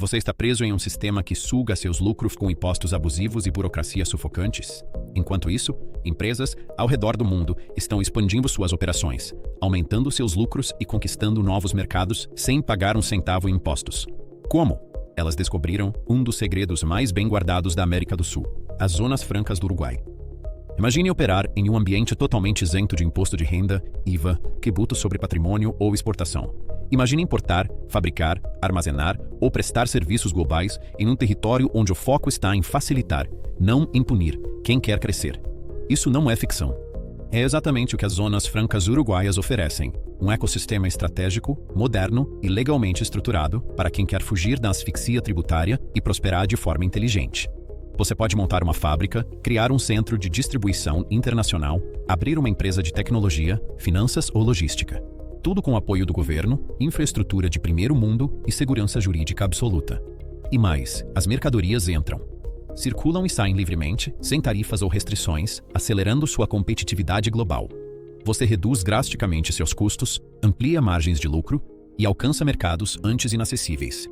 Você está preso em um sistema que suga seus lucros com impostos abusivos e burocracias sufocantes. Enquanto isso, empresas ao redor do mundo estão expandindo suas operações, aumentando seus lucros e conquistando novos mercados sem pagar um centavo em impostos. Como? Elas descobriram um dos segredos mais bem guardados da América do Sul: as zonas francas do Uruguai. Imagine operar em um ambiente totalmente isento de imposto de renda, IVA, tributo sobre patrimônio ou exportação. Imagine importar, fabricar, armazenar ou prestar serviços globais em um território onde o foco está em facilitar, não em punir, quem quer crescer. Isso não é ficção. É exatamente o que as zonas francas uruguaias oferecem: um ecossistema estratégico, moderno e legalmente estruturado para quem quer fugir da asfixia tributária e prosperar de forma inteligente. Você pode montar uma fábrica, criar um centro de distribuição internacional, abrir uma empresa de tecnologia, finanças ou logística. Tudo com o apoio do governo, infraestrutura de primeiro mundo e segurança jurídica absoluta. E mais, as mercadorias entram, circulam e saem livremente, sem tarifas ou restrições, acelerando sua competitividade global. Você reduz drasticamente seus custos, amplia margens de lucro e alcança mercados antes inacessíveis.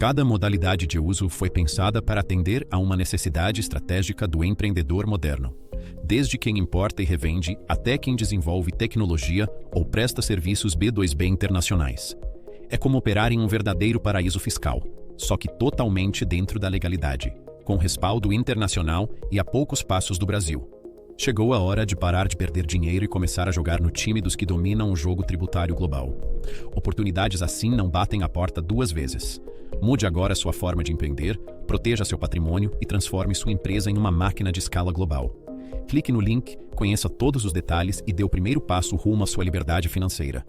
Cada modalidade de uso foi pensada para atender a uma necessidade estratégica do empreendedor moderno, desde quem importa e revende até quem desenvolve tecnologia ou presta serviços B2B internacionais. É como operar em um verdadeiro paraíso fiscal, só que totalmente dentro da legalidade, com respaldo internacional e a poucos passos do Brasil. Chegou a hora de parar de perder dinheiro e começar a jogar no time dos que dominam o jogo tributário global. Oportunidades assim não batem a porta duas vezes. Mude agora sua forma de empreender, proteja seu patrimônio e transforme sua empresa em uma máquina de escala global. Clique no link, conheça todos os detalhes e dê o primeiro passo rumo à sua liberdade financeira.